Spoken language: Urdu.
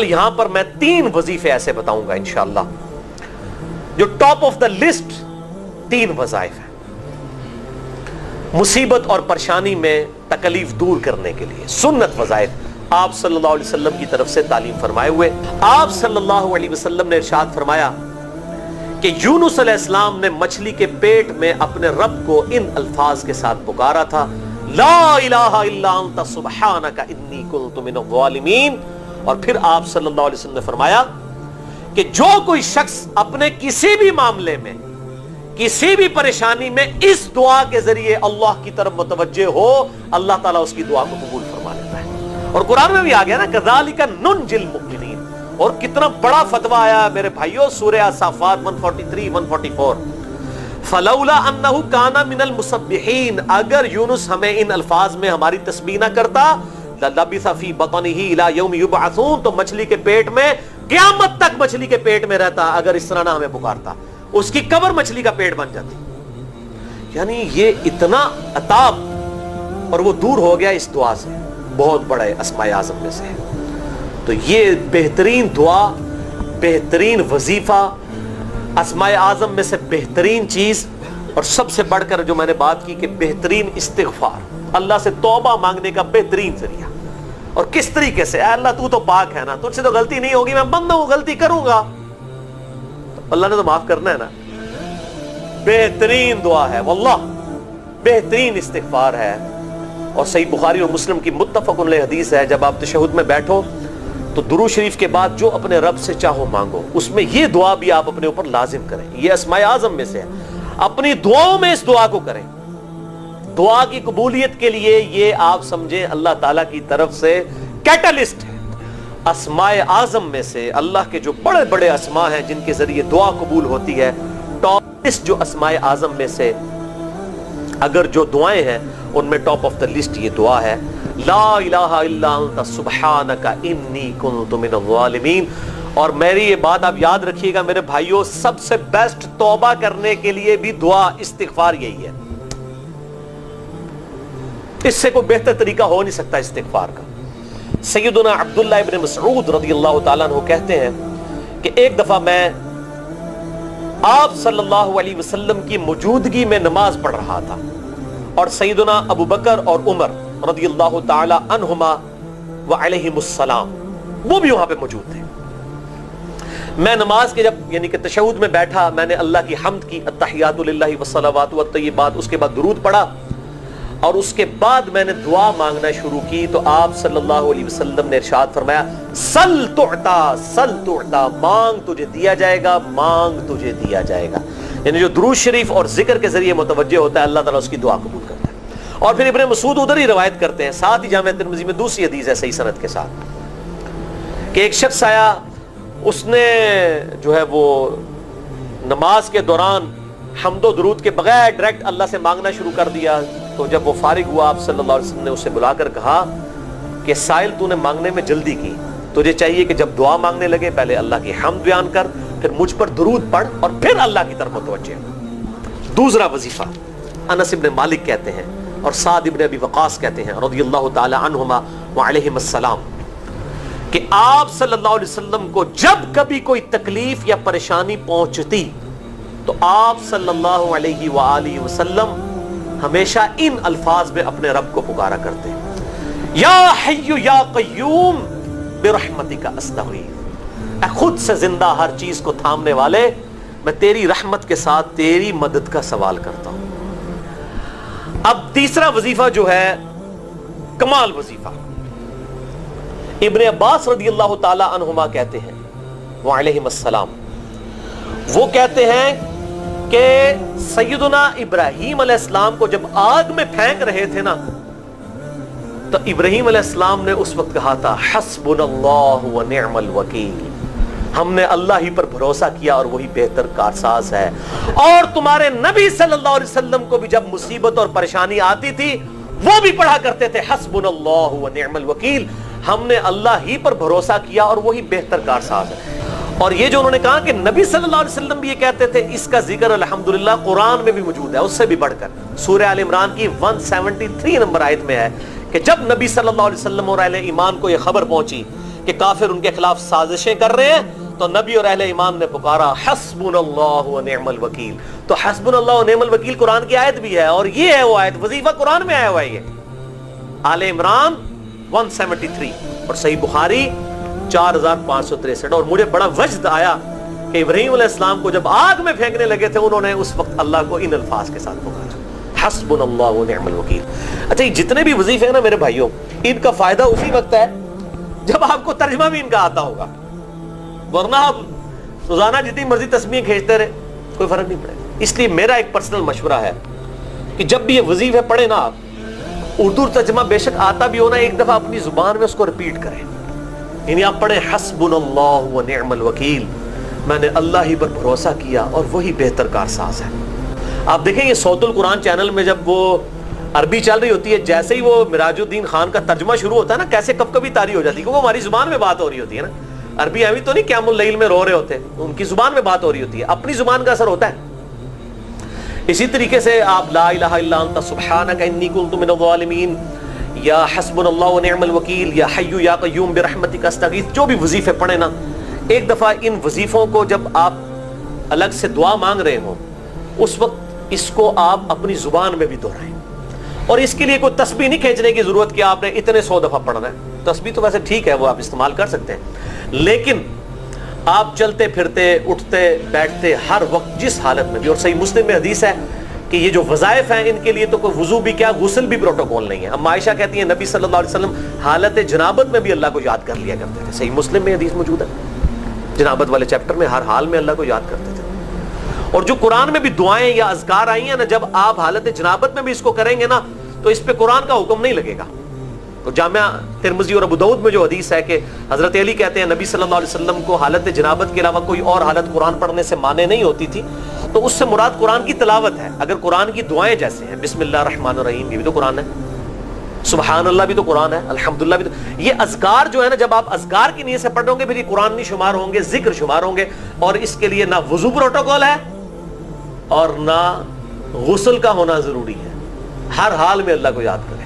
یہاں پر میں 3 وظیفے ایسے بتاؤں گا انشاءاللہ جو ٹاپ آف دا لسٹ 3 وظائف ہیں مصیبت اور پریشانی میں تکلیف دور کرنے کے لیے، سنت وظائف آپ صلی اللہ علیہ وسلم کی طرف سے تعلیم فرمائے ہوئے۔ آپ صلی اللہ علیہ وسلم نے ارشاد فرمایا کہ یونس علیہ السلام نے مچھلی کے پیٹ میں اپنے رب کو ان الفاظ کے ساتھ پکارا تھا، لا الہ الا انت سبحانک انی کنت من الظالمین۔ اور پھر آپ صلی اللہ علیہ وسلم نے فرمایا کہ جو کوئی شخص اپنے کسی بھی معاملے میں، کسی بھی پریشانی میں اس دعا کے ذریعے اللہ کی طرف متوجہ ہو، اللہ تعالیٰ اس کی دعا کو قبول فرما لیتا ہے۔ اور قرآن میں بھی آ گیا نا کذالک ننجی المؤمنین، اور کتنا بڑا فتویٰ آیا میرے بھائیوں، سورہ الصافات 143 144، فلولا انہ کان من المسبحین، اگر یونس ہمیں ان الفاظ میں ہماری تسبیح نہ کرتا، للبث فی بطنہ الی یوم یبعثون، تو مچھلی کے پیٹ میں قیامت تک مچھلی کے پیٹ میں رہتا اگر اس طرح نہ ہمیں پکارتا، اس کی قبر مچھلی کا پیٹ بن جاتی۔ یعنی یہ اتنا عطاب، اور وہ دور ہو گیا اس دعا سے، بہت بڑے اسماء اعظم میں سے ہے۔ تو یہ بہترین دعا، بہترین وظیفہ، اسماء اعظم میں سے بہترین چیز، اور سب سے بڑھ کر جو میں نے بات کی کہ بہترین استغفار، اللہ سے توبہ مانگنے کا بہترین ذریعہ۔ اور کس طریقے سے؟ اے اللہ تو تو پاک ہے نا، تجھ سے تو غلطی نہیں ہوگی، میں بندہ ہوں، غلطی کروں گا، اللہ نے تو معاف کرنا ہے نا۔ بہترین دعا ہے واللہ، بہترین استغفار ہے۔ اور صحیح بخاری اور مسلم کی متفق علیہ حدیث ہے، جب آپ تشہد میں بیٹھو تو درود شریف کے بعد جو اپنے رب سے چاہو مانگو، اس میں یہ دعا بھی آپ اپنے اوپر لازم کریں۔ یہ اسماء اعظم میں سے ہے، اپنی دعاؤں میں اس دعا کو کریں۔ دعا کی قبولیت کے لیے یہ آپ سمجھیں اللہ تعالیٰ کی طرف سے کیٹلسٹ ہے۔ اسماء اعظم میں سے اللہ کے جو بڑے بڑے اسماء ہیں جن کے ذریعے دعا قبول ہوتی ہے، ٹاپ لسٹ جو اسماء اعظم میں سے اگر جو دعائیں ہیں ان میں ٹاپ آف دا لسٹ یہ دعا ہے، لا الہ الا انت سبحانک انی کنت من الظالمین۔ اور میری یہ بات آپ یاد رکھیے گا میرے بھائیوں، سب سے بیسٹ توبہ کرنے کے لیے بھی دعا استغفار یہی ہے، اس سے کوئی بہتر طریقہ ہو نہیں سکتا استغفار کا۔ سیدنا عبداللہ ابن مسعود رضی اللہ تعالیٰ عنہ کہتے ہیں کہ ایک دفعہ میں آپ صلی اللہ علیہ وسلم کی موجودگی میں نماز پڑھ رہا تھا، اور سیدنا ابو بکر اور عمر رضی اللہ تعالی عنہما وعلیہم السلام وہ بھی وہاں پہ موجود تھے۔ میں نماز کے جب یعنی کہ تشہد میں بیٹھا، میں نے اللہ کی حمد کی، التحیات للہ والصلوات والطیبات، اس کے بعد درود پڑھا، اور اس کے بعد میں نے دعا مانگنا شروع کی تو آپ صلی اللہ علیہ وسلم نے ارشاد فرمایا، سل تعطا سل تعطا، مانگ تجھے دیا جائے گا، مانگ تجھے دیا جائے گا۔ یعنی جو درود شریف اور ذکر کے ذریعے متوجہ ہوتا ہے اللہ تعالیٰ اس کی دعا قبول کرتا ہے۔ اور پھر ابن مسعود ادھر ہی روایت کرتے ہیں، ساتھ ہی جامع ترمذی میں دوسری حدیث ہے صحیح سند کے ساتھ، کہ ایک شخص آیا، اس نے جو ہے وہ نماز کے دوران حمد و درود کے بغیر ڈائریکٹ اللہ سے مانگنا شروع کر دیا۔ تو جب وہ فارغ ہوا آپ صلی اللہ علیہ وسلم نے اسے بلا کر کہا کہ سائل تو نے مانگنے میں جلدی کی، تجھے چاہیے کہ جب دعا مانگنے لگے پہلے اللہ کی حمد بیان کر، پھر مجھ پر درود پڑھ، اور پھر اللہ کی طرف متوجہ ہو۔ دوسرا وظیفہ انس ابن مالک کہتے ہیں اور سعد ابن ابی وقاص کہتے ہیں رضی اللہ تعالی عنہما وعلیہم السلام کہ آپ صلی اللہ علیہ وسلم کو جب کبھی کوئی تکلیف یا پریشانی پہنچتی تو آپ صلی اللہ علیہ وآلہ وسلم ہمیشہ ان الفاظ میں اپنے رب کو پکارا کرتے ہیں، یا حی یا قیوم برحمتک استغیث، اے خود سے زندہ ہر چیز کو تھامنے والے، میں تیری رحمت کے ساتھ تیری مدد کا سوال کرتا ہوں۔ اب تیسرا وظیفہ جو ہے کمال وظیفہ، ابن عباس رضی اللہ تعالی عنہما کہتے ہیں وعلیہم السلام، وہ کہتے ہیں کہ سیدنا ابراہیم علیہ السلام کو جب آگ میں پھینک رہے تھے نا، تو ابراہیم علیہ السلام نے اس وقت کہا تھا، حسبنا اللہ ونعم الوکیل، ہم نے اللہ ہی پر بھروسہ کیا اور وہی بہتر کارساز ہے۔ اور تمہارے نبی صلی اللہ علیہ وسلم کو بھی جب مصیبت اور پریشانی آتی تھی وہ بھی پڑھا کرتے تھے، حسبنا اللہ ونعم الوکیل، ہم نے اللہ ہی پر بھروسہ کیا اور وہی بہتر کارساز ہے۔ اور یہ جو انہوں نے کہا کہ نبی صلی اللہ علیہ وسلم بھی یہ کہتے تھے، اس کا ذکر الحمدللہ قرآن میں بھی موجود ہے، اس سے بھی بڑھ کر سورہ آل عمران کی 173 نمبر آیت میں ہے کہ جب نبی صلی اللہ علیہ وسلم اور اہل ایمان کو یہ خبر پہنچی کہ کافر ان کے خلاف سازشیں کر رہے ہیں تو نبی اور اہل ایمان نے پکارا حسبنا اللہ و نعم الوکیل. تو حسبنا اللہ و نعم الوکیل قرآن کی آیت بھی ہے, اور یہ ہے وہ آیت, وظیفہ قرآن میں آیا ہوا ہے. یہ آل عمران 173 اور صحیح بخاری 4563. اور مجھے بڑا وجد آیا کہ ابراہیم علیہ السلام کو جب آگ میں پھینکنے لگے تھے انہوں نے اس وقت اللہ کو ان الفاظ کے ساتھ پکارا حسبنا اللہ و نعم الوکیل. اچھا یہ جتنے بھی وظیفے ہیں نا میرے بھائیوں, ان کا فائدہ اسی وقت ہے جب آپ کو ترجمہ بھی ان کا آتا ہوگا, ورنہ آپ روزانہ جتنی مرضی تسبیح کھینچتے رہے کوئی فرق نہیں پڑے. اس لیے میرا ایک پرسنل مشورہ ہے کہ جب بھی یہ وظیفے پڑھیں نا آپ, اردو ترجمہ بے شک آتا بھی ہونا, ایک دفعہ اپنی زبان میں اس کو ریپیٹ کریں. یعنی آپ پڑھیں حسبنا اللہ و نعم الوکیل, میں نے اللہ ہی پر بھروسہ کیا اور وہی بہتر کارساز ہے. آپ دیکھیں یہ صوت القرآن چینل میں جب وہ عربی چل رہی ہوتی ہے, جیسے ہی وہ مراج الدین خان کا ترجمہ شروع ہوتا ہے نا, کیسے کب کبھی تاری ہو جاتی ہے, کیونکہ وہ ہماری زبان میں بات ہو رہی ہوتی ہے نا. عربی ایویں تو نہیں قیام اللیل میں رو رہے ہوتے, ان کی زبان میں بات ہو رہی ہوتی ہے, اپنی زبان کا اثر ہوتا ہے. اسی طریقے سے آپ لا الہ الا انت سبحانک انی کنت من الظالمین, یا حسبنا اللہ و نعم الوکیل, یا حی یا قیوم برحمتک استغیث, جو بھی وظیفے پڑھیں نا, ایک دفعہ ان وظیفوں کو جب آپ الگ سے دعا مانگ رہے ہوں اس وقت اس کو آپ اپنی زبان میں بھی دہرائیں. اور اس کے لیے کوئی تسبیح نہیں کھینچنے کی ضرورت کہ آپ نے اتنے 100 دفعہ پڑھنا ہے. تسبیح تو ویسے ٹھیک ہے, وہ آپ استعمال کر سکتے ہیں, لیکن آپ چلتے پھرتے اٹھتے بیٹھتے ہر وقت جس حالت میں بھی, اور صحیح مسلم میں حدیث ہے کہ یہ جو وظائف ہیں ان کے لیے تو کوئی وضو بھی کیا, غسل بھی پروٹوکول نہیں ہے. اب عائشہ کہتی ہیں نبی صلی اللہ علیہ وسلم حالت جنابت میں بھی اللہ کو یاد کر لیا کرتے تھے. صحیح مسلم میں حدیث موجود ہے, جنابت والے چیپٹر میں, ہر حال میں اللہ کو یاد کرتے تھے. اور جو قرآن میں بھی دعائیں یا اذکار آئی ہیں نا, جب آپ حالت جنابت میں بھی اس کو کریں گے نا تو اس پہ قرآن کا حکم نہیں لگے گا. تو جامعہ ترمذی اور ابو داؤد میں جو حدیث ہے کہ حضرت علی کہتے ہیں نبی صلی اللہ علیہ وسلم کو حالت جنابت کے علاوہ کوئی اور حالت قرآن پڑھنے سے مانع نہیں ہوتی تھی, تو اس سے مراد قرآن کی تلاوت ہے. اگر قرآن کی دعائیں جیسے ہیں بسم اللہ الرحمن الرحیم, یہ بھی تو قرآن ہے, سبحان اللہ بھی تو قرآن ہے, الحمدللہ بھی تو, یہ اذکار جو ہے نا جب آپ اذکار کی نیت سے پڑھ رہے ہوں گے پھر یہ قرآن نہیں شمار ہوں گے, ذکر شمار ہوں گے. اور اس کے لیے نہ وضو پروٹوکول ہے اور نہ غسل کا ہونا ضروری ہے, ہر حال میں اللہ کو یاد کریں.